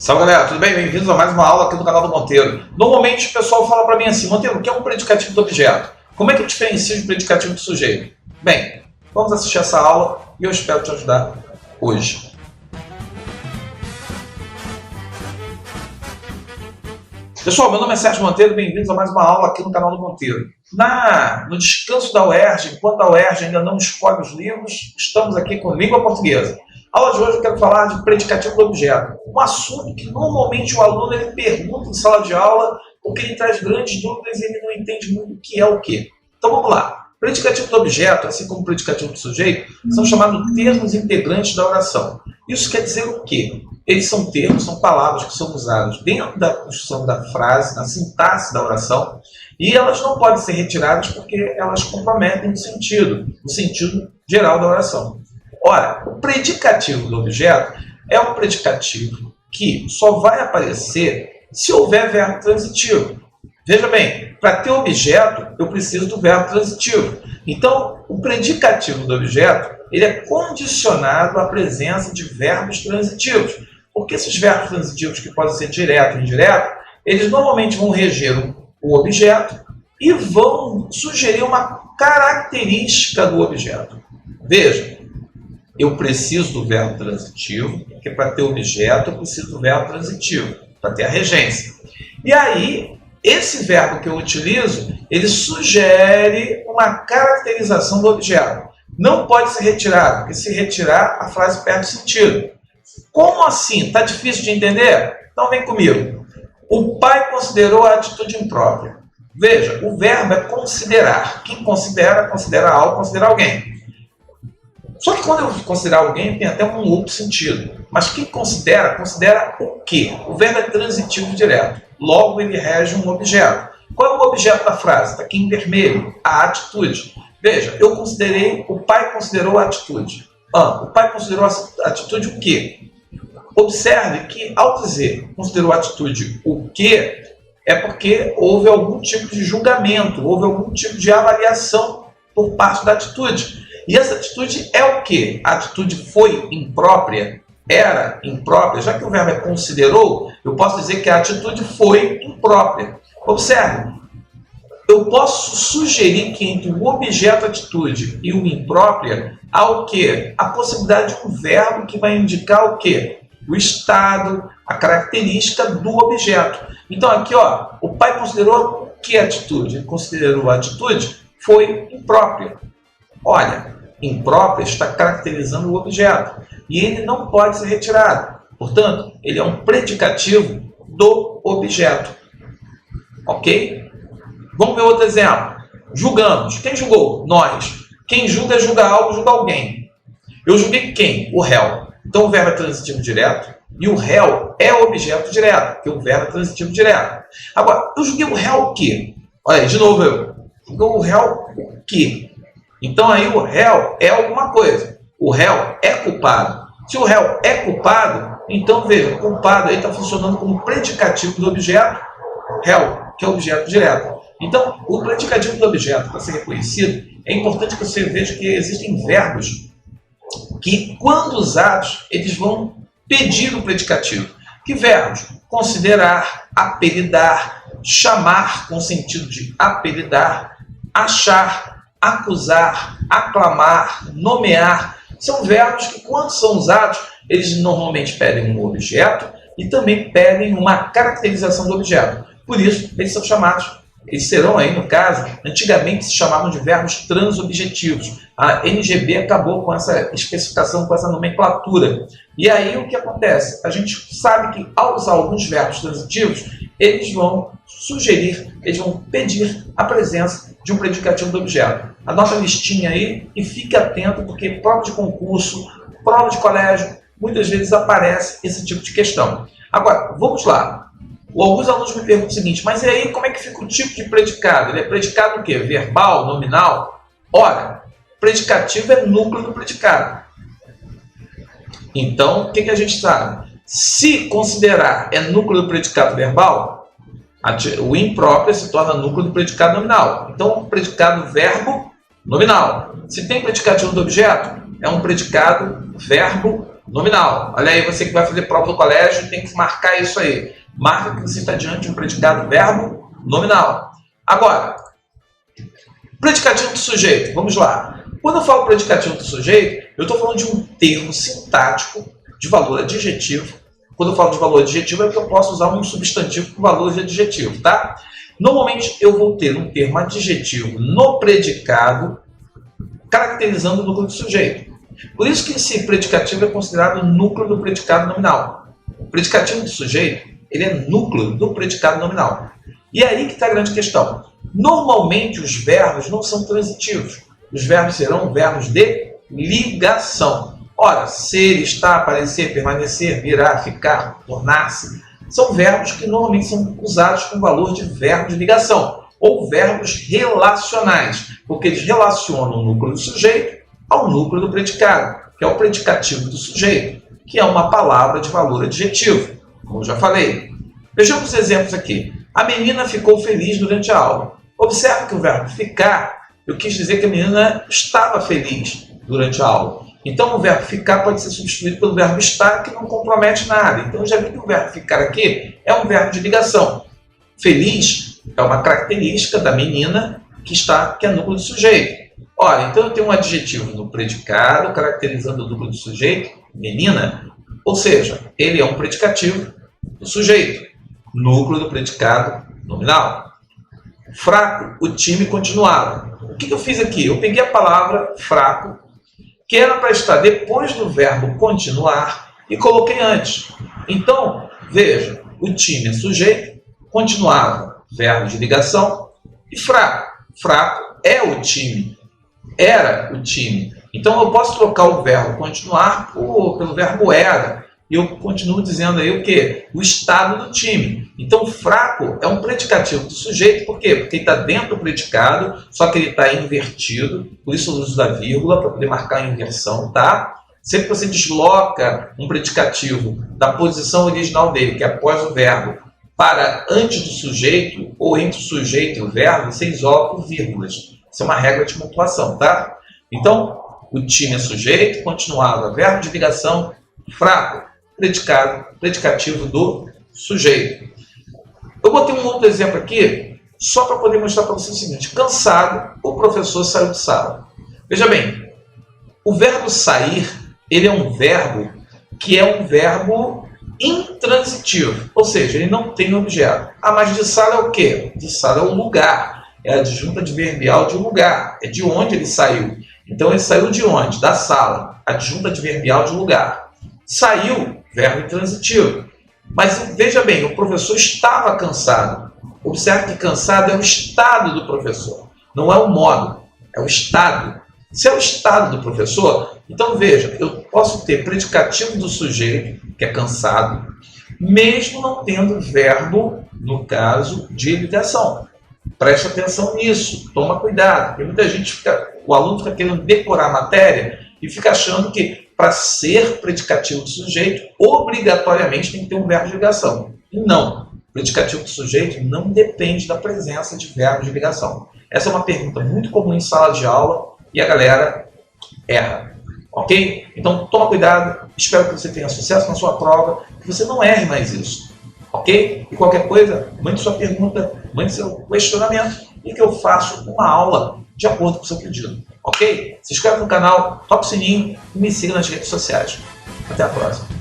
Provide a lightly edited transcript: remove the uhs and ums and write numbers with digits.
Salve galera, tudo bem? Bem-vindos a mais uma aula aqui do canal do Monteiro. Normalmente o pessoal fala para mim assim: Monteiro, o que é um predicativo do objeto? Como é que eu diferencio de predicativo do sujeito? Bem, vamos assistir essa aula e eu espero te ajudar hoje. Pessoal, meu nome é Sérgio Monteiro, bem-vindos a mais uma aula aqui no canal do Monteiro. No descanso da UERJ, enquanto a UERJ ainda não escolhe os livros, estamos aqui com língua portuguesa. A aula de hoje eu quero falar de predicativo do objeto, um assunto que normalmente o aluno ele pergunta em sala de aula porque ele traz grandes dúvidas e ele não entende muito o que é o quê. Então vamos lá. Predicativo do objeto, assim como predicativo do sujeito, são chamados termos integrantes da oração. Isso quer dizer o quê? Eles são termos, são palavras que são usadas dentro da construção da frase, na sintaxe da oração, e elas não podem ser retiradas porque elas comprometem o sentido geral da oração. Ora, o predicativo do objeto é um predicativo que só vai aparecer se houver verbo transitivo. Veja bem, para ter objeto, eu preciso do verbo transitivo. Então, o predicativo do objeto ele é condicionado à presença de verbos transitivos. Porque esses verbos transitivos, que podem ser direto ou indireto, eles normalmente vão reger o objeto e vão sugerir uma característica do objeto. Veja, eu preciso do verbo transitivo, porque para ter objeto eu preciso do verbo transitivo, para ter a regência. E aí, esse verbo que eu utilizo, ele sugere uma caracterização do objeto. Não pode ser retirado, porque se retirar, a frase perde sentido. Como assim? Está difícil de entender? Então vem comigo. O pai considerou a atitude imprópria. Veja, o verbo é considerar. Quem considera, considera algo, considera alguém. Só que quando eu considerar alguém, tem até um outro sentido. Mas quem considera, considera o quê? O verbo é transitivo direto. Logo, ele rege um objeto. Qual é o objeto da frase? Está aqui em vermelho. A atitude. Veja, eu considerei, o pai considerou a atitude. O pai considerou a atitude o quê? Observe que, ao dizer considerou a atitude o quê, é porque houve algum tipo de julgamento, houve algum tipo de avaliação por parte da atitude. E essa atitude é o quê? A atitude foi imprópria? Era imprópria? Já que o verbo é considerou, eu posso dizer que a atitude foi imprópria. Observe, eu posso sugerir que entre o objeto atitude e o imprópria há o quê? A possibilidade de um verbo que vai indicar o quê? O estado, a característica do objeto. Então aqui, ó, o pai considerou que atitude? Ele considerou a atitude foi imprópria. Olha, imprópria está caracterizando o objeto e ele não pode ser retirado. Portanto, ele é um predicativo do objeto. Ok? Vamos ver outro exemplo. Julgamos. Quem julgou? Nós. Quem julga algo, julga alguém. Eu julguei quem? O réu. Então o verbo é transitivo direto e o réu é objeto direto, porque o verbo é transitivo direto. Agora, eu julguei o réu o quê? Olha aí, de novo eu. Julguei o réu o quê? Então aí o réu é alguma coisa. O réu é culpado. Se o réu é culpado, então veja, o culpado aí está funcionando como predicativo do objeto réu, que é objeto direto. Então, o predicativo do objeto, para ser reconhecido, é importante que você veja que existem verbos que, quando usados, eles vão pedir o predicativo. Que verbos? Considerar, apelidar, chamar com sentido de apelidar, achar, acusar, aclamar, nomear. São verbos que, quando são usados, eles normalmente pedem um objeto e também pedem uma caracterização do objeto. Por isso, eles são chamados, eles serão aí, no caso, antigamente se chamavam de verbos transobjetivos. A NGB acabou com essa especificação, com essa nomenclatura. E aí o que acontece? A gente sabe que ao usar alguns verbos transitivos, eles vão sugerir, eles vão pedir a presença de um predicativo do objeto. Anota a listinha aí e fique atento, porque prova de concurso, prova de colégio, muitas vezes aparece esse tipo de questão. Agora, vamos lá. Alguns alunos me perguntam o seguinte: mas e aí como é que fica o tipo de predicado? Ele é predicado o quê? Verbal, nominal? Ora, predicativo é núcleo do predicado. Então, o que a gente sabe? Se considerar é núcleo do predicado verbal, o impróprio se torna núcleo do predicado nominal. Então, predicado verbo nominal. Se tem predicativo do objeto, é um predicado verbo nominal. Olha aí, você que vai fazer prova do colégio tem que marcar isso aí. Marca que você está diante de um predicado verbo nominal. Agora, predicativo do sujeito. Vamos lá. Quando eu falo predicativo do sujeito, eu estou falando de um termo sintático de valor adjetivo. Quando eu falo de valor adjetivo, é porque eu posso usar um substantivo com valor de adjetivo, tá? Normalmente, eu vou ter um termo adjetivo no predicado, caracterizando o núcleo do sujeito. Por isso que esse predicativo é considerado o núcleo do predicado nominal. O predicativo do sujeito, ele é núcleo do predicado nominal. E é aí que está a grande questão. Normalmente, os verbos não são transitivos. Os verbos serão verbos de ligação. Ora, ser, estar, aparecer, permanecer, virar, ficar, tornar-se, são verbos que normalmente são usados com valor de verbo de ligação, ou verbos relacionais, porque eles relacionam o núcleo do sujeito ao núcleo do predicado, que é o predicativo do sujeito, que é uma palavra de valor adjetivo, como eu já falei. Vejamos os exemplos aqui. A menina ficou feliz durante a aula. Observe que o verbo ficar, eu quis dizer que a menina estava feliz durante a aula. Então, o verbo ficar pode ser substituído pelo verbo estar, que não compromete nada. Então, eu já vi que o verbo ficar aqui é um verbo de ligação. Feliz é uma característica da menina que é núcleo do sujeito. Ora, então eu tenho um adjetivo no predicado, caracterizando o núcleo do sujeito, menina, ou seja, ele é um predicativo do sujeito, núcleo do predicado nominal. Fraco, o time continuava. O que eu fiz aqui? Eu peguei a palavra fraco, que era para estar depois do verbo continuar, e coloquei antes. Então, veja, o time é sujeito, continuava, verbo de ligação, e fraco. Fraco é o time, era o time. Então, eu posso trocar o verbo continuar pelo verbo era, e eu continuo dizendo aí o quê? O estado do time. Então, fraco é um predicativo do sujeito, por quê? Porque ele está dentro do predicado, só que ele está invertido, por isso o uso da vírgula, para poder marcar a inversão, tá? Sempre que você desloca um predicativo da posição original dele, que é após o verbo, para antes do sujeito, ou entre o sujeito e o verbo, você isola por vírgulas. Isso é uma regra de pontuação, tá? Então, o time é sujeito, continuava, verbo de ligação, fraco, predicativo do sujeito. Eu botei um outro exemplo aqui, só para poder mostrar para você o seguinte. Cansado, o professor saiu de sala. Veja bem, o verbo sair, ele é um verbo que é um verbo intransitivo, ou seja, ele não tem objeto. Ah, mas de sala é o quê? De sala é o lugar, é a adjunta adverbial de lugar, é de onde ele saiu. Então ele saiu de onde? Da sala, adjunta adverbial de lugar. Saiu, verbo intransitivo. Mas veja bem, o professor estava cansado. Observe que cansado é o estado do professor, não é o modo, é o estado. Se é o estado do professor, então veja, eu posso ter predicativo do sujeito, que é cansado, mesmo não tendo verbo, no caso, de ligação. Preste atenção nisso, toma cuidado, porque muita gente o aluno fica querendo decorar a matéria e fica achando que para ser predicativo do sujeito, obrigatoriamente tem que ter um verbo de ligação. E não. O predicativo do sujeito não depende da presença de verbo de ligação. Essa é uma pergunta muito comum em sala de aula e a galera erra. Ok? Então, toma cuidado. Espero que você tenha sucesso na sua prova, que você não erre mais isso. Ok? E qualquer coisa, mande sua pergunta, mande seu questionamento e que eu faço uma aula de acordo com o seu pedido. Ok? Se inscreve no canal, toca o sininho e me siga nas redes sociais. Até a próxima.